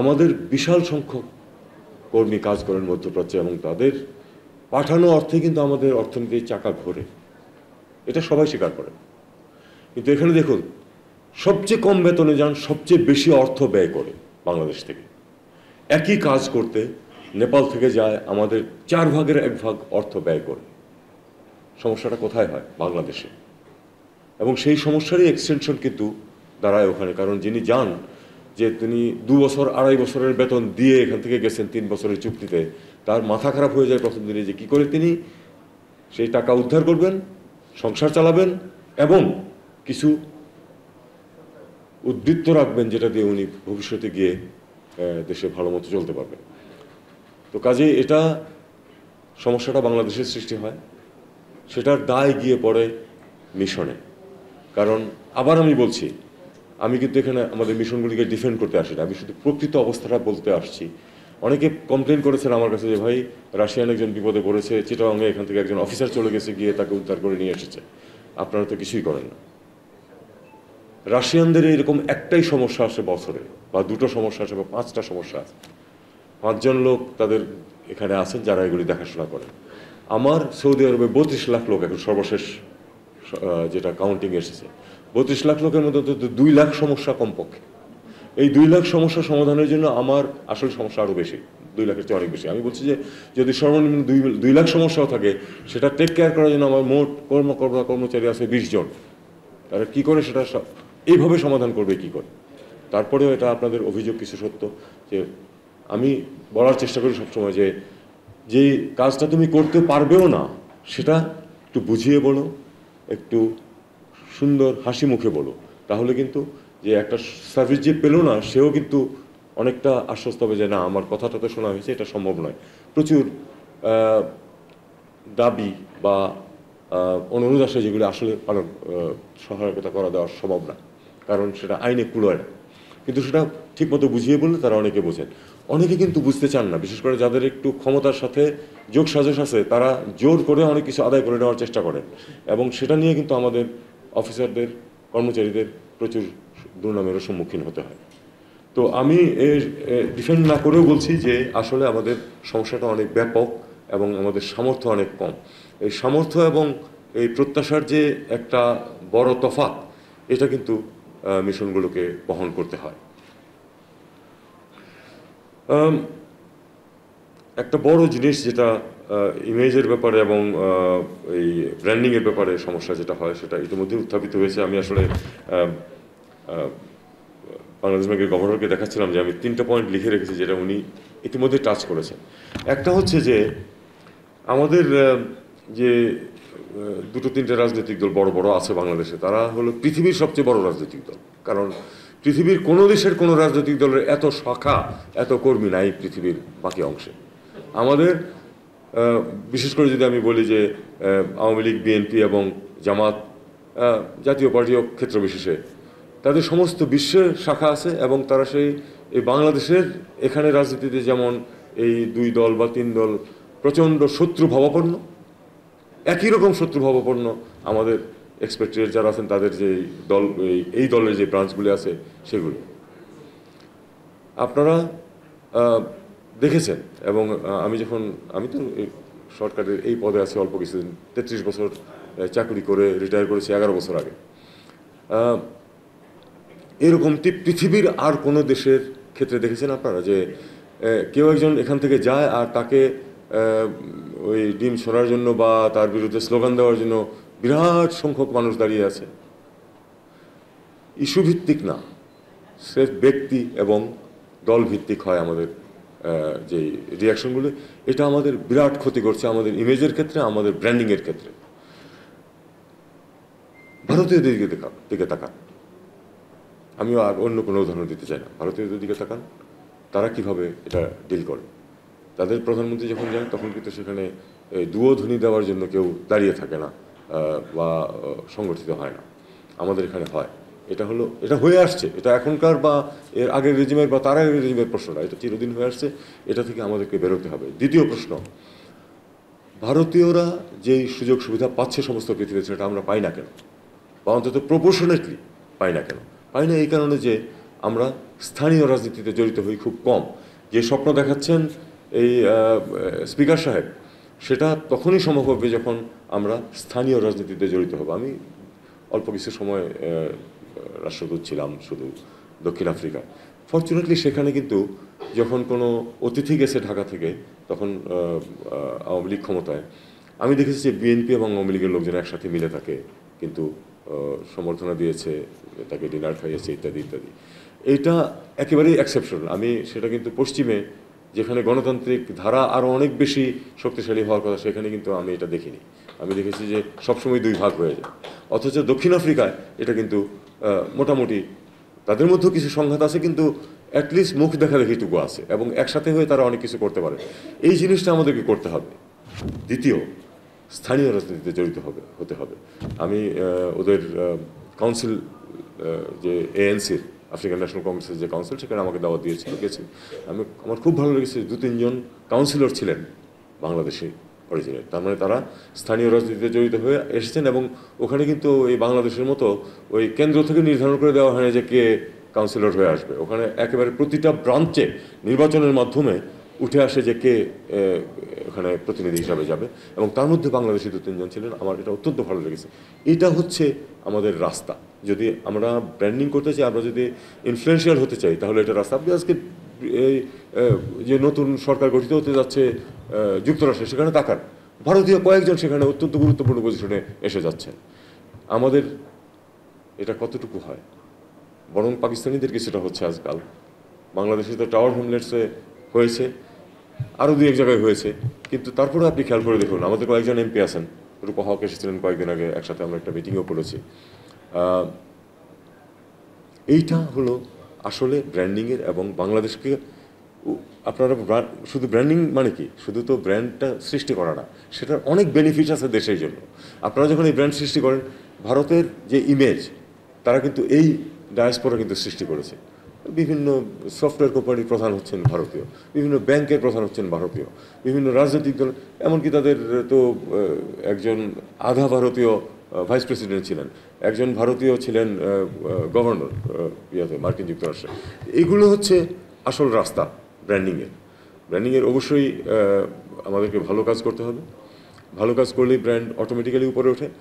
আমাদের বিশাল সংখ্যক কর্মী কাজ করেন মধ্যপ্রাচ্যে এবং তাদের পাঠানো অর্থে কিন্তু আমাদের অর্থনীতির চাকা ঘোরে, এটা সবাই স্বীকার করে। কিন্তু এখানে দেখুন, সবচেয়ে কম বেতনে যান, সবচেয়ে বেশি অর্থ ব্যয় করে বাংলাদেশ থেকে। একই কাজ করতে নেপাল থেকে যায় আমাদের 1/4 অর্থ ব্যয় করে। সমস্যাটা কোথায় হয়? বাংলাদেশে। এবং সেই সমস্যারই এক্সটেনশন কিন্তু দাঁড়ায় ওখানে, কারণ যিনি যান যে তিনি 2 বছর 2.5 বছরের বেতন দিয়ে এখান থেকে গেছেন 3 বছরের চুক্তিতে, তার মাথা খারাপ হয়ে যায় প্রথম দিনে যে কী করে তিনি সেই টাকা উদ্ধার করবেন, সংসার চালাবেন এবং কিছু উদ্বৃত্ত রাখবেন যেটা দিয়ে উনি ভবিষ্যতে গিয়ে দেশে ভালো মতো চলতে পারবেন। তো কাজে এটা সমস্যাটা বাংলাদেশের সৃষ্টি হয়, সেটার দায় গিয়ে পড়ে মিশনে। কারণ আবার আমি বলছি, আমি কিন্তু এখানে আমাদের মিশনগুলিকে ডিফেন্ড করতে আসি না, আমি শুধু প্রকৃত অবস্থাটা বলতে আসছি। অনেকে কমপ্লেন করেছেন আমার কাছে যে ভাই, রাশিয়ান একজন বিপদে পড়েছে, চিটাগাংয়ে এখান থেকে একজন অফিসার চলে গেছে, গিয়ে তাকে উদ্ধার করে নিয়ে এসেছে, আপনারা তো কিছুই করেন না। রাশিয়ানদের এরকম একটাই সমস্যা আসে বছরে, বা 2টো সমস্যা আসে, বা 5টা সমস্যা আছে। 5 জন লোক তাদের এখানে আছেন যারা এগুলি দেখাশোনা করেন। আমার সৌদি আরবে 32 লাখ লোক এখন সর্বশেষ যেটা কাউন্টিং এসেছে, 32 লাখ লোকের মধ্যে তো 2 লাখ সমস্যা কমপক্ষে। এই 2 লাখ সমস্যা সমাধানের জন্য আমার আসল সমস্যা আরও বেশি, 2 লাখের চেয়ে অনেক বেশি। আমি বলছি যে যদি সর্বনিম্ন 2 লাখ সমস্যাও থাকে, সেটা টেক কেয়ার করার জন্য আমার মোট কর্মচারী আছে 20 জন। তারা কী করে সেটা এইভাবে সমাধান করবে কী করে? তারপরেও এটা আপনাদের অভিযোগ কিছু সত্য, যে আমি বলার চেষ্টা করি সবসময় যে যেই কাজটা তুমি করতে পারবেও না সেটা একটু বুঝিয়ে বলো, একটু সুন্দর হাসি মুখে বলো, তাহলে কিন্তু যে একটা সার্ভিস যে পেলো না সেও কিন্তু অনেকটা আশ্বস্ত হবে যে না, আমার কথাটা তো শোনা হয়েছে, এটা সম্ভব নয়। প্রচুর দাবি বা অনুরোধ আসে যেগুলো আসলে সহায়তা করা দেওয়া সম্ভব না, কারণ সেটা আইনে কুলোয় না। কিন্তু সেটা ঠিকমতো বুঝিয়ে বললে তারা অনেকে বোঝেন। অনেকে কিন্তু বুঝতে চান না, বিশেষ করে যাদের একটু ক্ষমতার সাথে যোগ সাজস আছে, তারা জোর করে অনেক কিছু আদায় করে নেওয়ার চেষ্টা করেন, এবং সেটা নিয়ে কিন্তু আমাদের অফিসারদের, কর্মচারীদের প্রচুর দুর্নামেরও সম্মুখীন হতে হয়। তো আমি এর ডিফেন্ড না করেও বলছি যে আসলে আমাদের সমস্যাটা অনেক ব্যাপক এবং আমাদের সামর্থ্য অনেক কম। এই সামর্থ্য এবং এই প্রত্যাশার যে একটা বড় তফাৎ, এটা কিন্তু মিশনগুলোকে বহন করতে হয়। একটা বড় জিনিস যেটা ইমেজের ব্যাপারে এবং এই ব্র্যান্ডিংয়ের ব্যাপারে সমস্যা যেটা হয়, সেটা ইতিমধ্যে উত্থাপিত হয়েছে। আমি আসলে বাংলাদেশ ব্যাংকের গভর্নরকে দেখাচ্ছিলাম যে আমি 3টা পয়েন্ট লিখে রেখেছি যেটা উনি ইতিমধ্যে টাচ করেছেন। একটা হচ্ছে যে আমাদের যে 2-3টে রাজনৈতিক দল বড় বড় আছে বাংলাদেশে, তারা হলো পৃথিবীর সবচেয়ে বড় রাজনৈতিক দল। কারণ পৃথিবীর কোনো দেশের কোনো রাজনৈতিক দলের এত শাখা, এত কর্মী নাই পৃথিবীর বাকি অংশে। আমাদের বিশেষ করে যদি আমি বলি যে আওয়ামী লীগ, বিএনপি এবং জামাত, জাতীয় পার্টিও ক্ষেত্র বিশেষে তাদের সমস্ত বিশ্বের শাখা আছে, এবং তারা এই বাংলাদেশের এখানে রাজনীতিতে যেমন এই 2 দল বা 3 দল প্রচণ্ড শত্রু ভাবাপন্ন, একই রকম শত্রু ভাবাপন্ন আমাদের এক্সপেক্টেড যারা আছেন তাদের যে দল, এই দলের যে ব্রাঞ্চগুলি আছে সেগুলো আপনারা দেখেছেন। এবং আমি তো সরকারের এই পদে আছি অল্প কিছুদিন, 33 বছর চাকরি করে রিটায়ার করেছি 11 বছর আগে। এরকম পৃথিবীর আর কোনো দেশের ক্ষেত্রে দেখেছেন আপনারা যে কেউ একজন এখান থেকে যায় আর তাকে ওই ডিম সরার জন্য বা তার বিরুদ্ধে স্লোগান দেওয়ার জন্য বিরাট সংখ্যক মানুষ দাঁড়িয়ে আছে? ইস্যু ভিত্তিক না, সেফ ব্যক্তি এবং দল ভিত্তিক হয় আমাদের যে রিয়াকশনগুলো। এটা আমাদের বিরাট ক্ষতি করছে আমাদের ইমেজের ক্ষেত্রে, আমাদের ব্র্যান্ডিংয়ের ক্ষেত্রে। ভারতীয়দের দিকে তাকান, আমিও আর অন্য কোনো উদাহরণ দিতে চাই না। ভারতীয়দের দিকে তাকান, তারা কিভাবে এটা ডিল করে। তাদের প্রধানমন্ত্রী যখন যান তখন কিন্তু সেখানে দুয়োধ্বনি দেওয়ার জন্য কেউ দাঁড়িয়ে থাকে না বা সংগঠিত হয় না। আমাদের এখানে হয়। এটা হয়ে আসছে, এটা এখনকার বা এর আগের রেজিমের বা তার আগের রেজিমের প্রশ্ন না, এটা চিরদিন হয়ে আসছে। এটা থেকে আমাদেরকে বেরোতে হবে। দ্বিতীয় প্রশ্ন, ভারতীয়রা যেই সুযোগ সুবিধা পাচ্ছে সমস্ত পৃথিবীতে, সেটা আমরা পাই না কেন, বা অন্তত প্রপোর্শনেটলি পাই না কেন? পাই না এই কারণে যে আমরা স্থানীয় রাজনীতিতে জড়িত হই খুব কম। যে স্বপ্ন দেখাচ্ছেন এই স্পিকার সাহেব, সেটা তখনই সম্ভব হবে যখন আমরা স্থানীয় রাজনীতিতে জড়িত হব। আমি অল্প কিছু সময় রাষ্ট্রদূত ছিলাম শুধু দক্ষিণ আফ্রিকায়। ফর্চুনেটলি সেখানে কিন্তু যখন কোনো অতিথি গেছে ঢাকা থেকে, তখন আওয়ামী লীগ ক্ষমতায়, আমি দেখেছি যে বিএনপি এবং আওয়ামী লীগের লোকজন একসাথে মিলে তাকে কিন্তু সম্বর্ধনা দিয়েছে, তাকে ডিনার খাইয়েছে ইত্যাদি ইত্যাদি। এইটা একেবারেই এক্সেপশনাল। আমি সেটা কিন্তু পশ্চিমে, যেখানে গণতান্ত্রিক ধারা আরও অনেক বেশি শক্তিশালী হওয়ার কথা, সেখানে কিন্তু আমি এটা দেখিনি। আমি দেখেছি যে সবসময় দুই ভাগ হয়ে যায়। অথচ দক্ষিণ আফ্রিকায় এটা কিন্তু মোটামুটি, তাদের মধ্যেও কিছু সংঘাত আছে, কিন্তু অ্যাটলিস্ট মুখ দেখাদেখিটুকু আছে এবং একসাথে হয়ে তারা অনেক কিছু করতে পারে। এই জিনিসটা আমাদেরকে করতে হবে। দ্বিতীয়, স্থানীয় রাজনীতিতে জড়িত হতে হবে। আমি ওদের কাউন্সিল, যে এএনসির, আফ্রিকান ন্যাশনাল কংগ্রেসের যে কাউন্সিল, সেখানে আমাকে দাওয়াত দিয়েছিল, গেছি। আমার খুব ভালো লেগেছে, 2-3 জন কাউন্সিলর ছিলেন বাংলাদেশি অরিজিনের। তার মানে তারা স্থানীয় রাজনীতিতে জড়িত হয়ে এসেছেন। এবং ওখানে কিন্তু এই বাংলাদেশের মতো ওই কেন্দ্র থেকে নির্ধারণ করে দেওয়া হয় না যে কে কাউন্সিলর হয়ে আসবে। ওখানে একেবারে প্রতিটা ব্রাঞ্চে নির্বাচনের মাধ্যমে উঠে আসে যে কে ওখানে প্রতিনিধি হিসাবে যাবে, এবং তার মধ্যে বাংলাদেশি 2-3 জন ছিলেন। আমার এটা অত্যন্ত ভালো লেগেছে। এটা হচ্ছে আমাদের রাস্তা। যদি আমরা ব্র্যান্ডিং করতে চাই, আমরা যদি ইনফ্লুয়েন্সিয়াল হতে চাই, তাহলে এটা রাস্তা। আপনি আজকে এই যে নতুন সরকার গঠিত হতে যাচ্ছে যুক্তরাষ্ট্রে, সেখানে তাকান, ভারতীয় কয়েকজন সেখানে অত্যন্ত গুরুত্বপূর্ণ পজিশনে এসে যাচ্ছেন। আমাদের এটা কতটুকু হয়? বরং পাকিস্তানিদের কিছুটা হচ্ছে আজকাল। বাংলাদেশে তো টাওয়ার হ্যামলেটসে হয়েছে, আরও 2-1 জায়গায় হয়েছে, কিন্তু তারপরে আপনি খেয়াল করে দেখুন, আমাদের কয়েকজন এমপি আছেন, রূপা হক এসেছিলেন কয়েকদিন আগে, একসাথে আমরা একটা মিটিংও করেছি। এইটা হলো আসলে ব্র্যান্ডিংয়ের। এবং বাংলাদেশকে আপনারা শুধু ব্র্যান্ডিং মানে কি, শুধু তো ব্র্যান্ডটা সৃষ্টি করা না, সেটার অনেক বেনিফিট আছে দেশের জন্য। আপনারা যখন এই ব্র্যান্ড সৃষ্টি করেন, ভারতের যে ইমেজ, তারা কিন্তু এই ডায়াসপোরা কিন্তু সৃষ্টি করেছে। বিভিন্ন সফটওয়্যার কোম্পানির প্রধান হচ্ছেন ভারতীয়, বিভিন্ন ব্যাংকের প্রধান হচ্ছেন ভারতীয়, বিভিন্ন রাজনৈতিক দল, এমনকি তাদের তো একজন আধা ভারতীয় ভাইস প্রেসিডেন্ট ছিলেন, একজন ভারতীয় ছিলেন গভর্নর মার্কিন যুক্তরাষ্ট্রে। এগুলো হচ্ছে আসল রাস্তা ব্র্যান্ডিংয়ের। অবশ্যই আমাদেরকে ভালো কাজ করতে হবে। ভালো কাজ করলেই ব্র্যান্ড অটোমেটিক্যালি উপরে ওঠে।